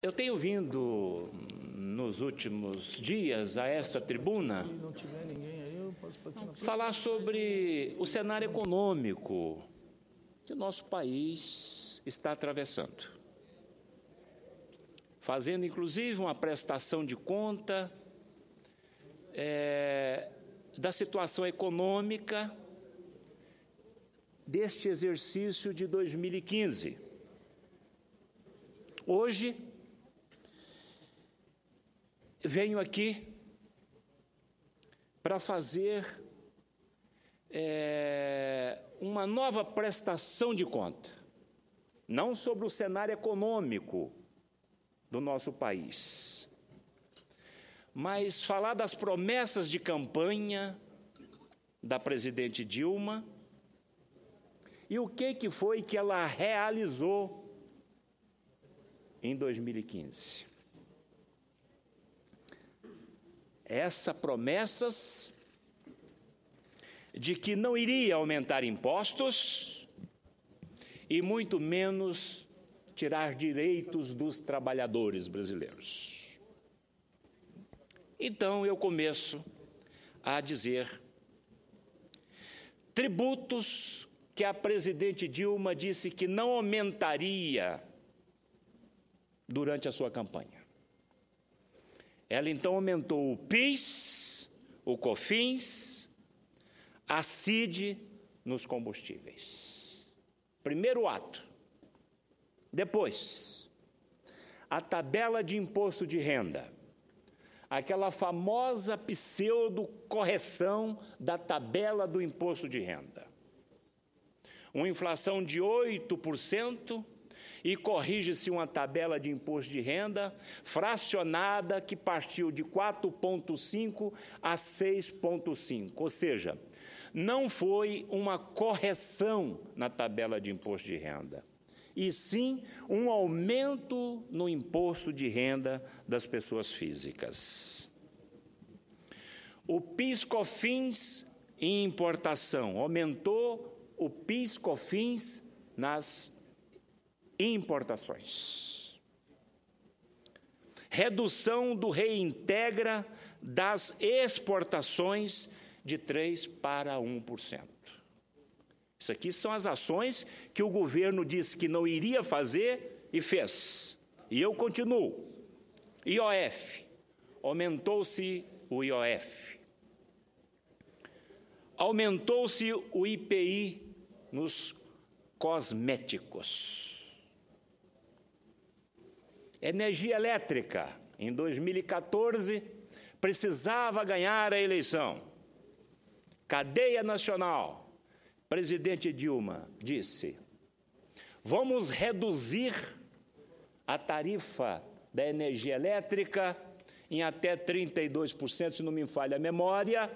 Eu tenho vindo nos últimos dias a esta tribuna falar sobre o cenário econômico que o nosso país está atravessando, fazendo inclusive uma prestação de conta da situação econômica deste exercício de 2015. Hoje, venho aqui para fazer uma nova prestação de conta, não sobre o cenário econômico do nosso país, mas falar das promessas de campanha da presidente Dilma e o que foi que ela realizou em 2015. Essas promessas de que não iria aumentar impostos e muito menos tirar direitos dos trabalhadores brasileiros. Então eu começo a dizer tributos que a presidente Dilma disse que não aumentaria durante a sua campanha. Ela então aumentou o PIS, o COFINS, a CID nos combustíveis. Primeiro ato. Depois, a tabela de imposto de renda, aquela famosa pseudo-correção da tabela do imposto de renda. Uma inflação de 8%, e corrige-se uma tabela de imposto de renda fracionada que partiu de 4,5 a 6,5, ou seja, não foi uma correção na tabela de imposto de renda, e sim um aumento no imposto de renda das pessoas físicas. O PIS/COFINS em importação, aumentou o PIS/COFINS nas importações. Redução do reintegra das exportações de 3% para 1%. Isso aqui são as ações que o governo disse que não iria fazer e fez. E eu continuo. IOF. Aumentou-se o IOF. Aumentou-se o IPI nos cosméticos. Energia elétrica, em 2014, precisava ganhar a eleição. Cadeia nacional, presidente Dilma disse: vamos reduzir a tarifa da energia elétrica em até 32%, se não me falha a memória,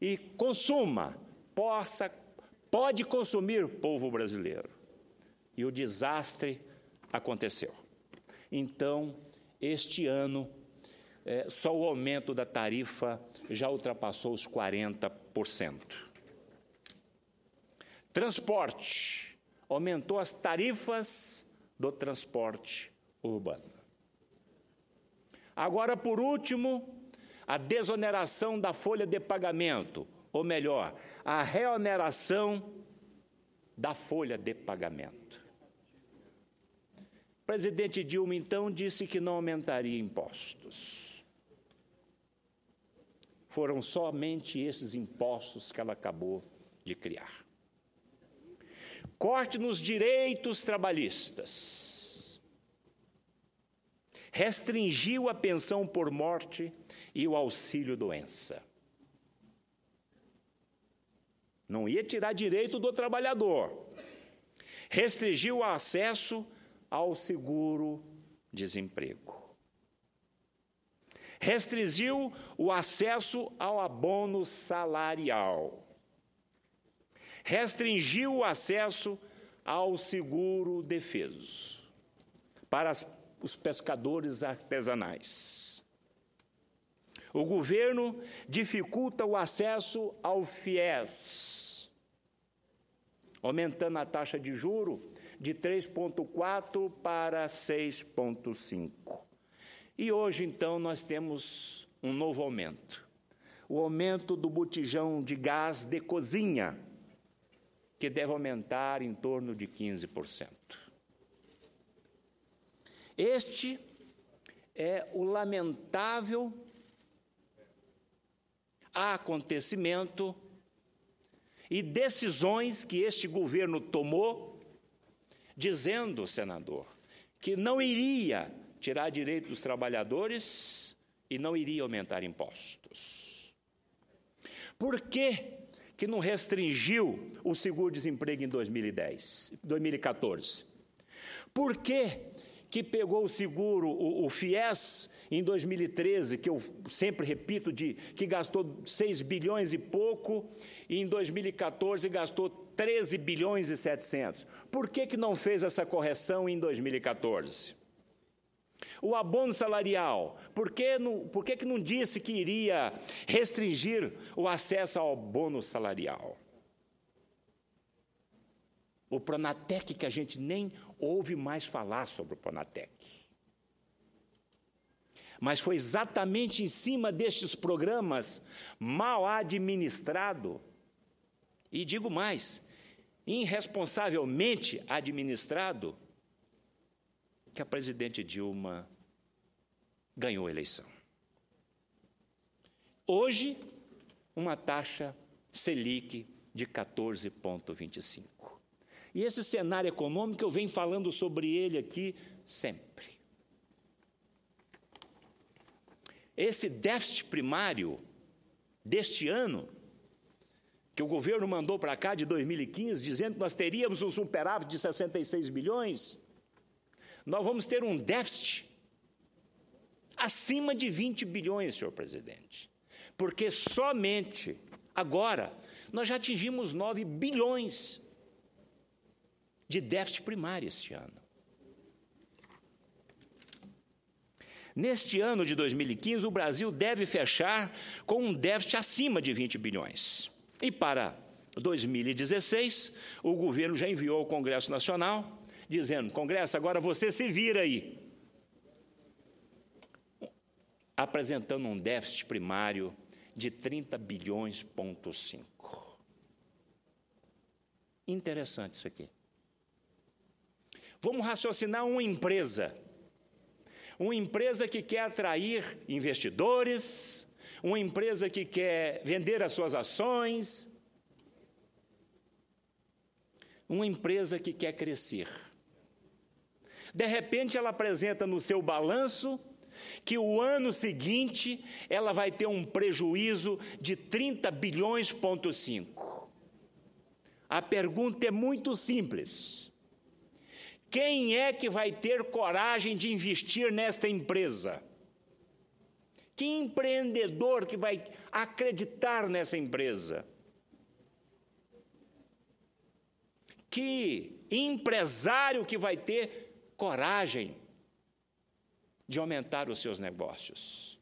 e pode consumir, povo brasileiro. E o desastre aconteceu. Então, este ano, só o aumento da tarifa já ultrapassou os 40%. Transporte, aumentou as tarifas do transporte urbano. Agora, por último, a desoneração da folha de pagamento, ou melhor, a reoneração da folha de pagamento. O presidente Dilma, então, disse que não aumentaria impostos. Foram somente esses impostos que ela acabou de criar. Corte nos direitos trabalhistas. Restringiu a pensão por morte e o auxílio-doença. Não ia tirar direito do trabalhador. Restringiu o acesso ao seguro-desemprego. Restringiu o acesso ao abono salarial. Restringiu o acesso ao seguro-defeso para os pescadores artesanais. O governo dificulta o acesso ao FIES, aumentando a taxa de juro de 3,4 para 6,5. E hoje, então, nós temos um novo aumento. O aumento do botijão de gás de cozinha, que deve aumentar em torno de 15%. Este é o lamentável acontecimento e decisões que este governo tomou, dizendo, senador, que não iria tirar direito dos trabalhadores e não iria aumentar impostos. Por que não restringiu o seguro-desemprego em 2014? Por que pegou o seguro, o FIES, em 2013, que eu sempre repito, que gastou 6 bilhões e pouco, e em 2014 gastou 13 bilhões e 700. Por que não fez essa correção em 2014? O abono salarial, por que não disse que iria restringir o acesso ao abono salarial? O Pronatec, que a gente nem ouve mais falar sobre o Pronatec. Mas foi exatamente em cima destes programas mal administrados, e digo mais, irresponsavelmente administrado, que a presidente Dilma ganhou a eleição. Hoje, uma taxa Selic de 14,25. E esse cenário econômico, eu venho falando sobre ele aqui sempre. Esse déficit primário deste ano, que o governo mandou para cá de 2015, dizendo que nós teríamos um superávit de 66 bilhões, nós vamos ter um déficit acima de 20 bilhões, senhor presidente. Porque somente agora nós já atingimos 9 bilhões de déficit primário este ano. Neste ano de 2015, o Brasil deve fechar com um déficit acima de 20 bilhões. E para 2016, o governo já enviou ao Congresso Nacional, dizendo, Congresso, agora você se vira aí. Apresentando um déficit primário de 30 bilhões,5. Interessante isso aqui. Vamos raciocinar uma empresa que quer atrair investidores, uma empresa que quer vender as suas ações, uma empresa que quer crescer. De repente, ela apresenta no seu balanço que o ano seguinte ela vai ter um prejuízo de 30 bilhões,5. A pergunta é muito simples. Quem é que vai ter coragem de investir nesta empresa? Que empreendedor que vai acreditar nessa empresa? Que empresário que vai ter coragem de aumentar os seus negócios?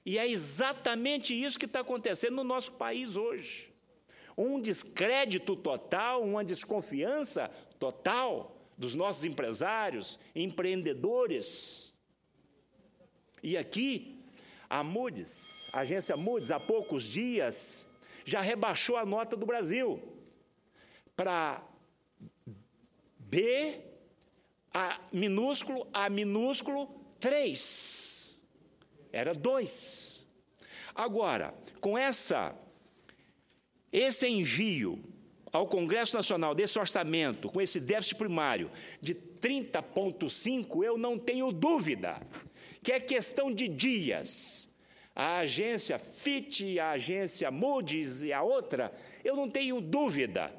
E é exatamente isso que está acontecendo no nosso país hoje. Um descrédito total, uma desconfiança total dos nossos empresários, empreendedores. E aqui, a Moody's, a agência Moody's, há poucos dias, já rebaixou a nota do Brasil para B, A minúsculo 3. Era 2. Agora, com esse envio ao Congresso Nacional desse orçamento, com esse déficit primário de 30,5, eu não tenho dúvida que é questão de dias. A agência Fitch, a agência Moody's e a outra, eu não tenho dúvida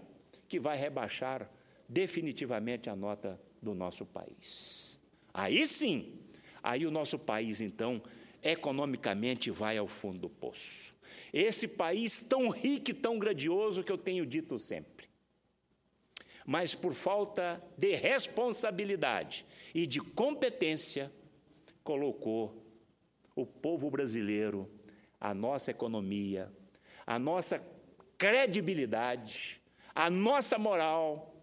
que vai rebaixar definitivamente a nota do nosso país. Aí sim, aí o nosso país, então, economicamente vai ao fundo do poço. Esse país tão rico e tão grandioso que eu tenho dito sempre, mas por falta de responsabilidade e de competência, colocou o povo brasileiro, a nossa economia, a nossa credibilidade, a nossa moral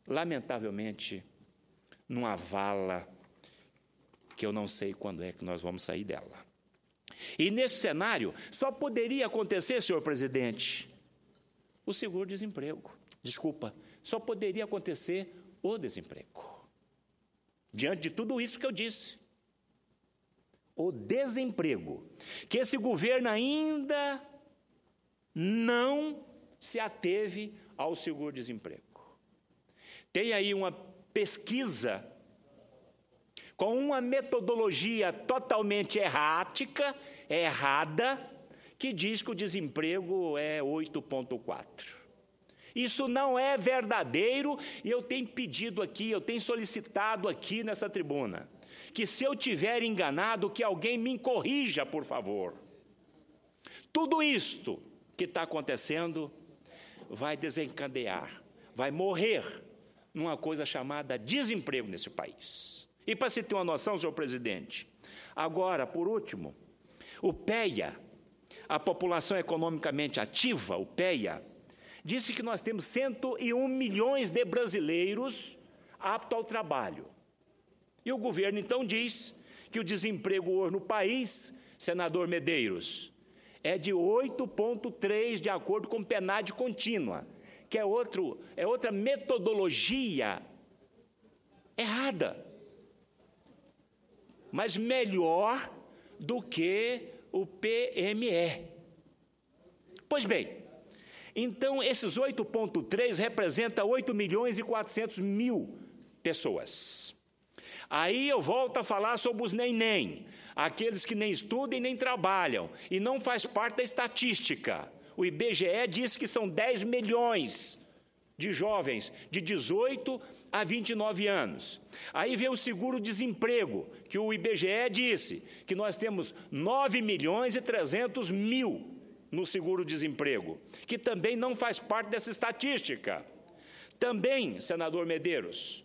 lamentavelmente, numa vala que eu não sei quando é que nós vamos sair dela. E nesse cenário, só poderia acontecer, senhor presidente, o seguro-desemprego. Desculpa, só poderia acontecer o desemprego. Diante de tudo isso que eu disse, o desemprego, que esse governo ainda não se ateve ao seguro-desemprego. Tem aí uma pesquisa com uma metodologia totalmente errada, que diz que o desemprego é 8,4. Isso não é verdadeiro, e eu tenho pedido aqui, eu tenho solicitado aqui nessa tribuna, que se eu tiver enganado, que alguém me corrija, por favor. Tudo isto que está acontecendo vai desencadear, vai morrer numa coisa chamada desemprego nesse país. E para se ter uma noção, senhor presidente, agora, por último, o PEA, a População Economicamente Ativa, o PEA, disse que nós temos 101 milhões de brasileiros aptos ao trabalho. E o governo, então, diz que o desemprego hoje no país, senador Medeiros, é de 8,3, de acordo com o PNAD contínua, que é outra metodologia errada, mas melhor do que o PME. Pois bem, então esses 8,3 representa 8 milhões e 400 mil pessoas. Aí eu volto a falar sobre os nem, aqueles que nem estudam e nem trabalham, e não faz parte da estatística. O IBGE diz que são 10 milhões de jovens de 18 a 29 anos. Aí vem o seguro-desemprego, que o IBGE disse que nós temos 9 milhões e 300 mil no seguro-desemprego, que também não faz parte dessa estatística. Também, senador Medeiros,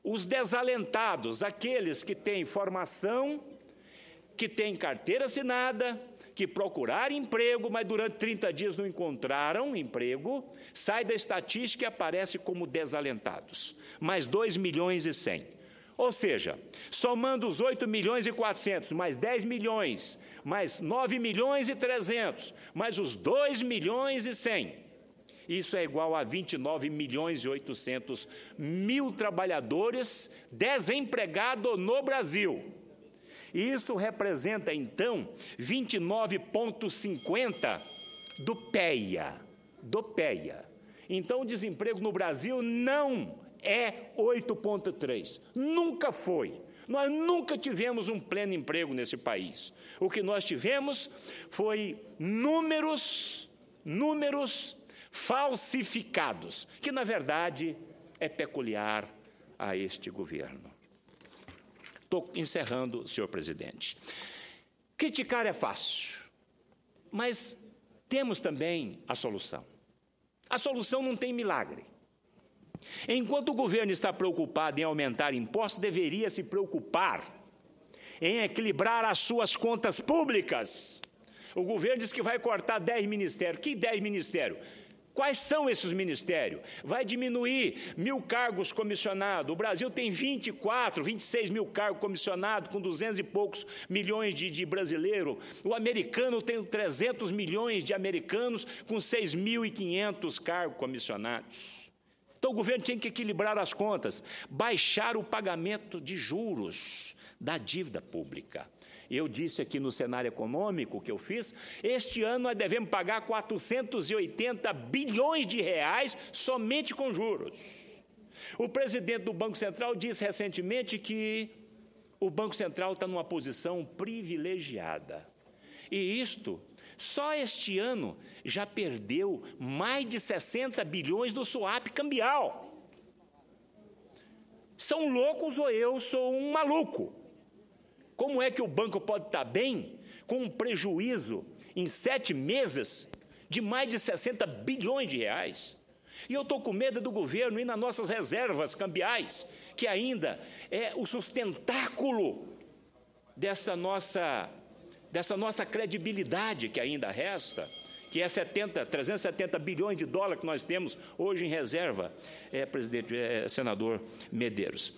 os desalentados, aqueles que têm formação, que têm carteira assinada, que procuraram emprego, mas durante 30 dias não encontraram emprego, sai da estatística e aparece como desalentados. Mais 2 milhões e 100. Ou seja, somando os 8 milhões e 400, mais 10 milhões, mais 9 milhões e 300, mais os 2 milhões e 100, isso é igual a 29 milhões e 800 mil trabalhadores desempregados no Brasil. Isso representa, então, 29,50 do PEA. Então, o desemprego no Brasil não é 8,3. Nunca foi. Nós nunca tivemos um pleno emprego nesse país. O que nós tivemos foi números falsificados, que, na verdade, é peculiar a este governo. Estou encerrando, senhor presidente. Criticar é fácil, mas temos também a solução. A solução não tem milagre. Enquanto o governo está preocupado em aumentar impostos, deveria se preocupar em equilibrar as suas contas públicas. O governo diz que vai cortar 10 ministérios. Que 10 ministérios? Quais são esses ministérios? Vai diminuir 1.000 cargos comissionados. O Brasil tem 26 mil cargos comissionados, com 200 e poucos milhões de brasileiros. O americano tem 300 milhões de americanos, com 6.500 cargos comissionados. Então o governo tinha que equilibrar as contas, baixar o pagamento de juros da dívida pública. Eu disse aqui no cenário econômico que eu fiz, este ano nós devemos pagar 480 bilhões de reais somente com juros. O presidente do Banco Central disse recentemente que o Banco Central está numa posição privilegiada. E isto, só este ano, já perdeu mais de 60 bilhões do swap cambial. São loucos ou eu sou um maluco? Como é que o banco pode estar bem com um prejuízo em 7 meses de mais de 60 bilhões de reais? E eu estou com medo do governo ir nas nossas reservas cambiais, que ainda é o sustentáculo dessa nossa credibilidade que ainda resta, que é 370 bilhões de dólares que nós temos hoje em reserva, senador Medeiros.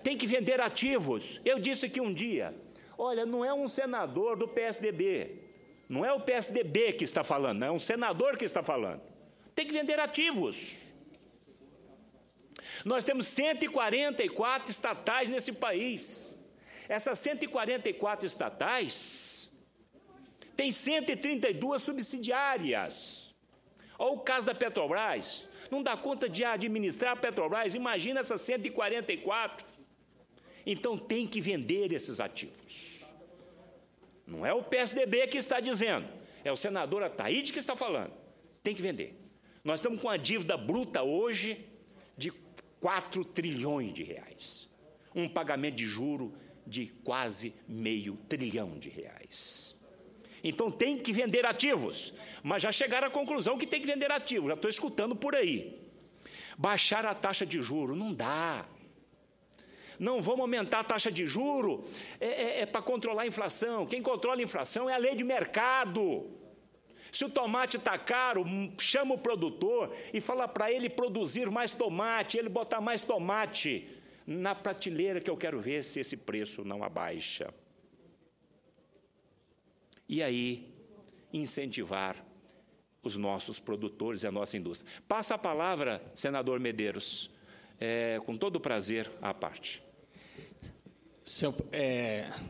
Tem que vender ativos. Eu disse aqui um dia, olha, não é um senador do PSDB, não é o PSDB que está falando, não é um senador que está falando. Tem que vender ativos. Nós temos 144 estatais nesse país. Essas 144 estatais têm 132 subsidiárias. Olha o caso da Petrobras. Não dá conta de administrar a Petrobras, imagina essas 144. Então tem que vender esses ativos. Não é o PSDB que está dizendo, é o senador Ataíde que está falando. Tem que vender. Nós estamos com uma dívida bruta hoje de 4 trilhões de reais. Um pagamento de juro de quase R$500 bilhão. Então tem que vender ativos, mas já chegaram à conclusão que tem que vender ativos, já estou escutando por aí. Baixar a taxa de juro, não dá. Não vamos aumentar a taxa de juro, para controlar a inflação. Quem controla a inflação é a lei de mercado. Se o tomate está caro, chama o produtor e fala para ele produzir mais tomate, ele botar mais tomate na prateleira, que eu quero ver se esse preço não abaixa. E aí, incentivar os nossos produtores e a nossa indústria. Passa a palavra, senador Medeiros, com todo prazer à parte.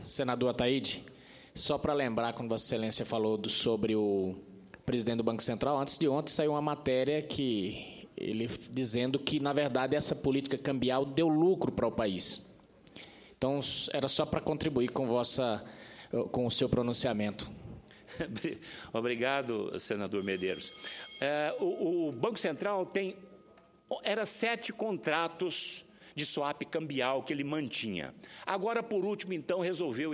Senador Ataíde, só para lembrar, quando Vossa Excelência falou sobre o presidente do Banco Central, antes de ontem saiu uma matéria que ele dizendo que, na verdade, essa política cambial deu lucro para o país. Então, era só para contribuir com o seu pronunciamento. Obrigado, senador Medeiros. O Banco Central era 7 contratos de swap cambial que ele mantinha. Agora, por último, então, resolveu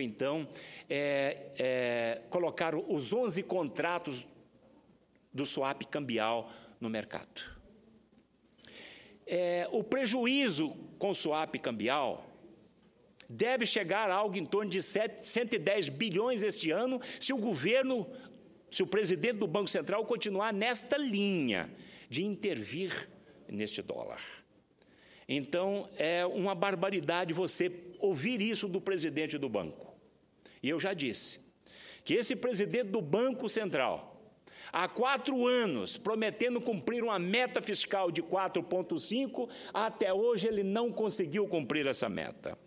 colocar os 11 contratos do swap cambial no mercado. O prejuízo com o swap cambial deve chegar a algo em torno de 110 bilhões este ano, se o presidente do Banco Central continuar nesta linha de intervir neste dólar. Então, é uma barbaridade você ouvir isso do presidente do banco. E eu já disse que esse presidente do Banco Central, há 4 anos, prometendo cumprir uma meta fiscal de 4,5, até hoje ele não conseguiu cumprir essa meta.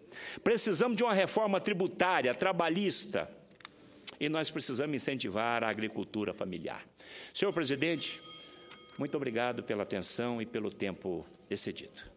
Precisamos de uma reforma tributária, trabalhista, e nós precisamos incentivar a agricultura familiar. Senhor presidente, muito obrigado pela atenção e pelo tempo excedido.